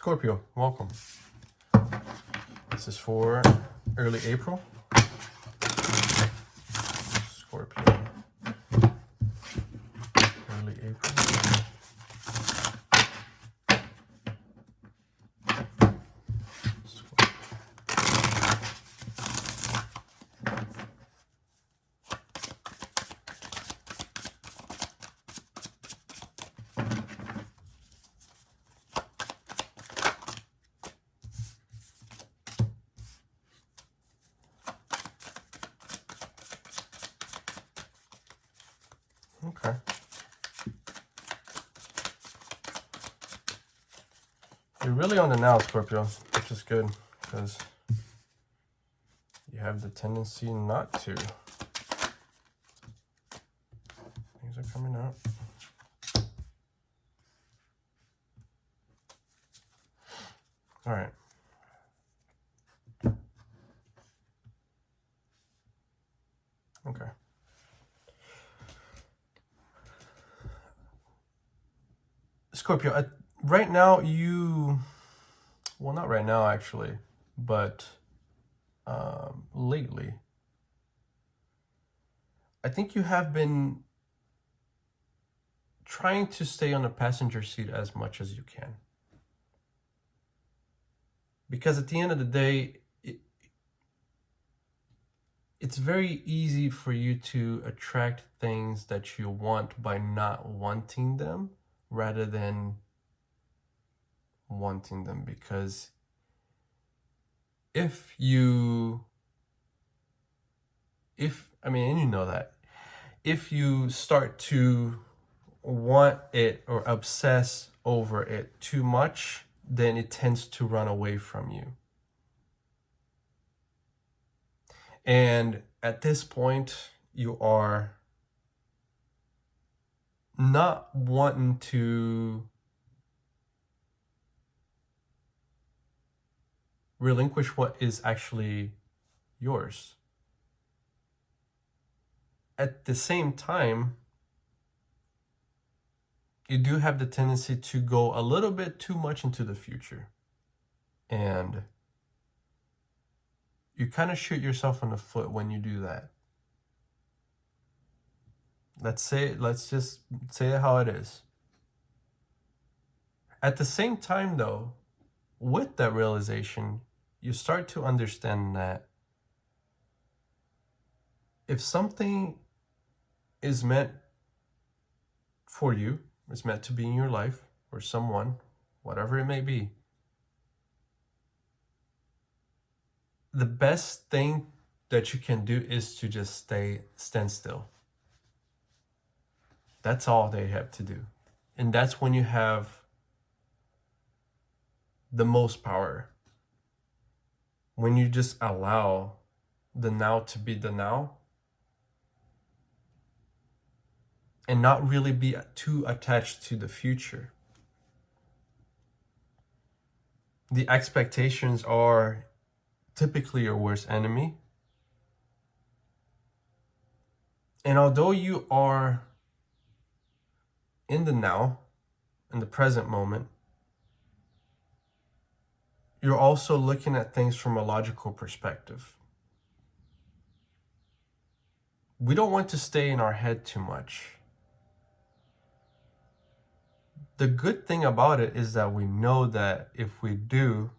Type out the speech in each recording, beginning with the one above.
Scorpio, welcome. This is for early April. Scorpio. Early April. Okay. You're really on the now, Scorpio, which is good because you have the tendency not to. Things are coming out. All right. Okay. Scorpio, right now well, not right now actually, but lately, I think you have been trying to stay on the passenger seat as much as you can. Because at the end of the day, it's very easy for you to attract things that you want by not wanting them rather than wanting them. Because and you know that, if you start to want it or obsess over it too much, then it tends to run away from you. And at this point, you are not wanting to relinquish what is actually yours. At the same time, you do have the tendency to go a little bit too much into the future. And you kind of shoot yourself in the foot when you do that. Let's just say it how it is. At the same time, though, with that realization, you start to understand that if something is meant for you, it's meant to be in your life, or someone, whatever it may be, the best thing that you can do is to just stand still. That's all they have to do. And that's when you have the most power. When you just allow the now to be the now and not really be too attached to the future. The expectations are typically your worst enemy. And although you are in the now, in the present moment, you're also looking at things from a logical perspective. We don't want to stay in our head too much. The good thing about it is that we know that if we do,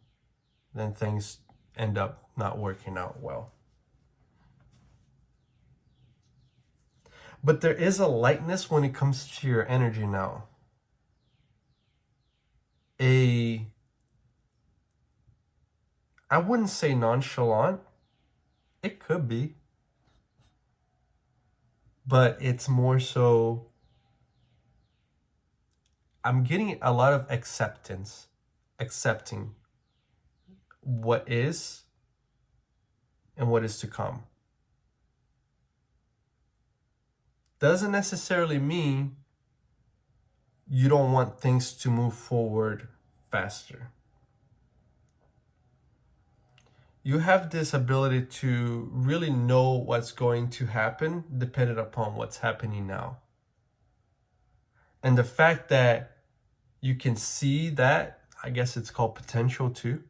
then things end up not working out well. But there is a lightness when it comes to your energy now. I wouldn't say nonchalant. It could be. But it's more so, I'm getting a lot of accepting what is and what is to come. Doesn't necessarily mean you don't want things to move forward faster. You have this ability to really know what's going to happen depending upon what's happening now. And the fact that you can see that I guess it's called potential too,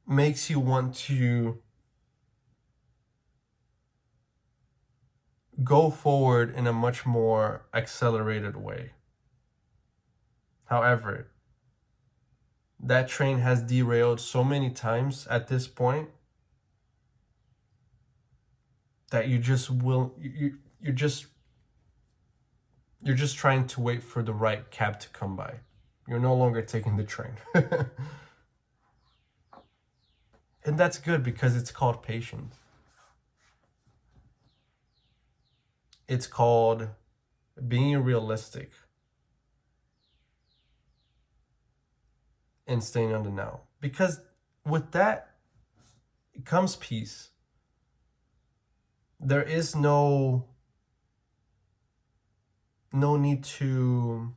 makes you want to go forward in a much more accelerated way. However, that train has derailed so many times at this point that you just will you're just trying to wait for the right cab to come by. You're no longer taking the train. And that's good because it's called patience. It's called being realistic and staying on the now. Because with that comes peace. There is no need to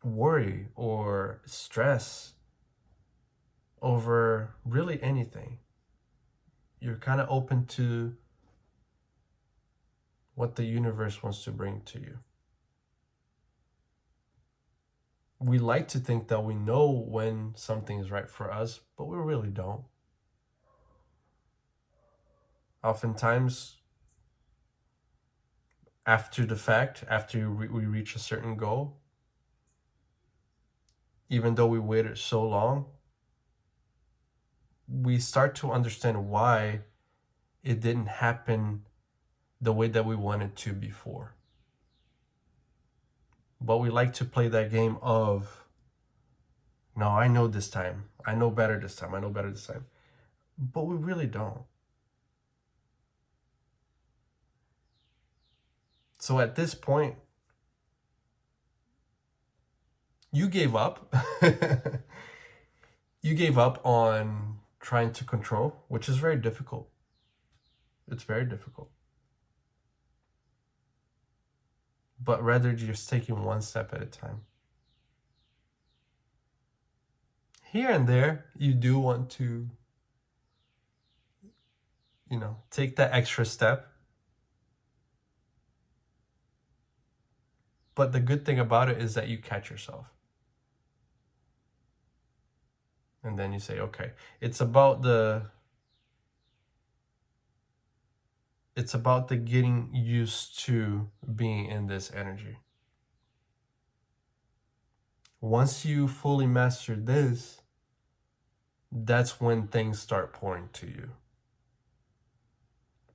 worry or stress over really anything. You're kind of open to what the universe wants to bring to you. We like to think that we know when something is right for us, but we really don't. Oftentimes, after the fact, after we reach a certain goal, even though we waited so long, we start to understand why it didn't happen the way that we wanted to before. But we like to play that game of, no, I know this time. I know better this time. I know better this time. But we really don't. So at this point, you gave up. You gave up on trying to control, which is very difficult. It's very difficult. But rather just taking one step at a time. Here and there, you do want to, take that extra step. But the good thing about it is that you catch yourself. And then you say, okay, it's about the getting used to being in this energy. Once you fully master this, that's when things start pouring to you.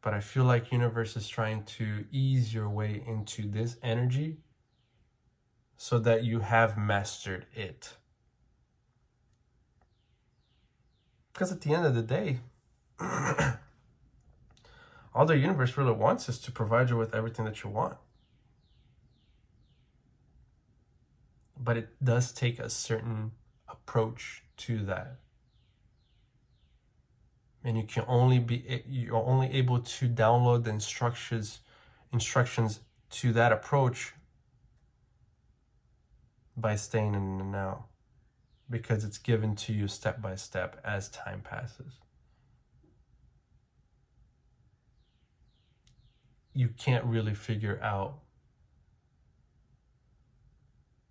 But I feel like universe is trying to ease your way into this energy so that you have mastered it. Because at the end of the day, all the universe really wants is to provide you with everything that you want. But it does take a certain approach to that. And you're only able to download the instructions to that approach by staying in the now, because it's given to you step by step as time passes. You can't really figure out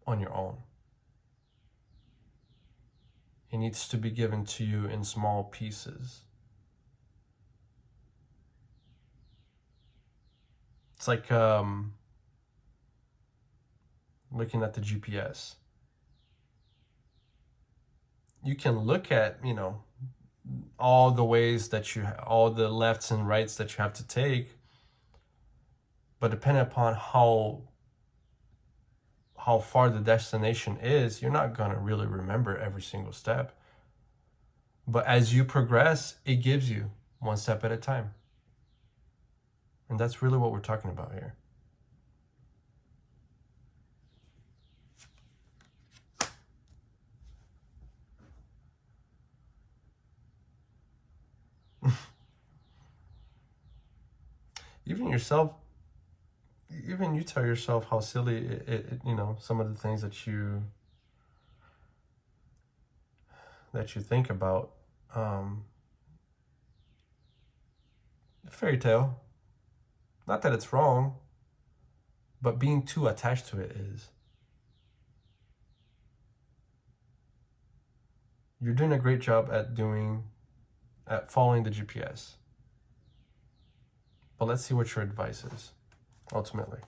on your own. It needs to be given to you in small pieces. It's like looking at the GPS. You can look at, all the ways that all the lefts and rights that you have to take, but depending upon how far the destination is, you're not going to really remember every single step. But as you progress, it gives you one step at a time. And that's really what we're talking about here. Even you tell yourself how silly it some of the things that you think about. Fairy tale. Not that it's wrong, but being too attached to it is. You're doing a great job at following the GPS. But let's see what your advice is, ultimately.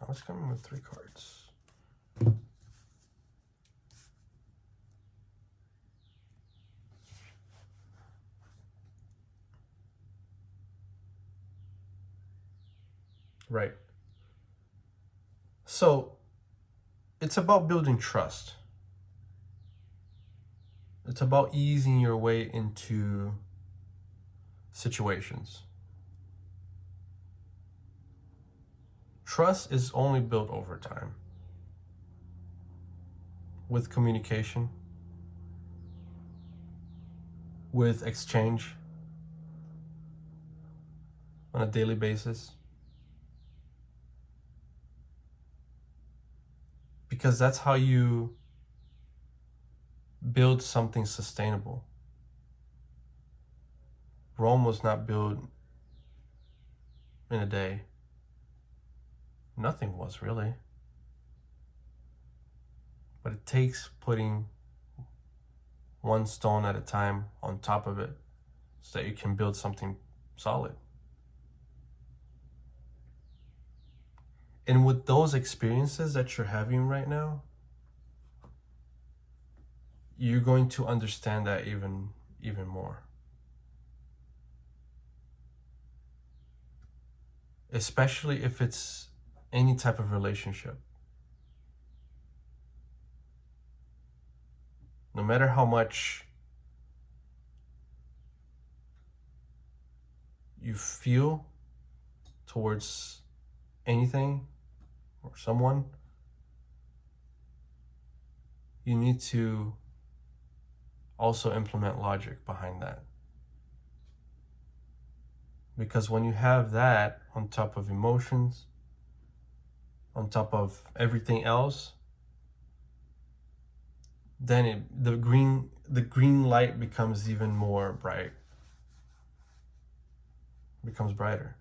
I was coming with 3 cards. Right. So it's about building trust. It's about easing your way into situations. Trust is only built over time with communication, with exchange on a daily basis. Because that's how you build something sustainable. Rome was not built in a day. Nothing was really. But it takes putting one stone at a time on top of it so that you can build something solid. And with those experiences that you're having right now, you're going to understand that even more. Especially if it's any type of relationship. No matter how much you feel towards anything or someone, you need to also implement logic behind that. Because when you have that on top of emotions, on top of everything else, then the green light becomes even more bright. Becomes brighter.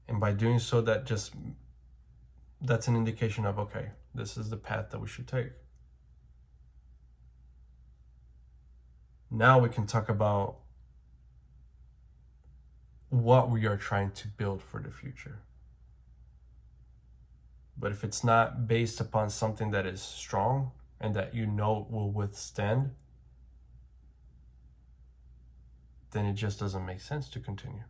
And by doing so, that's an indication of, okay, this is the path that we should take. Now we can talk about what we are trying to build for the future. But if it's not based upon something that is strong and that you know will withstand, then it just doesn't make sense to continue.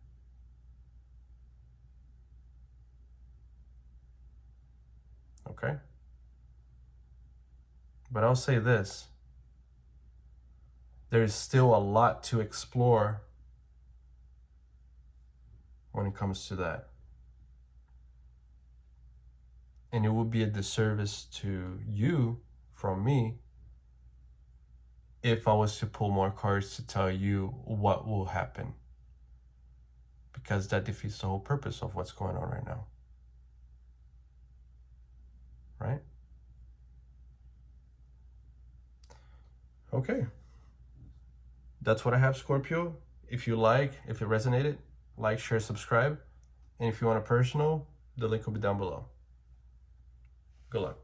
Okay? But I'll say this. There is still a lot to explore when it comes to that. And it would be a disservice to you from me if I was to pull more cards to tell you what will happen. Because that defeats the whole purpose of what's going on right now. Right? Okay. That's what I have, Scorpio. If it resonated, like, share, subscribe. And if you want a personal, the link will be down below. Good luck.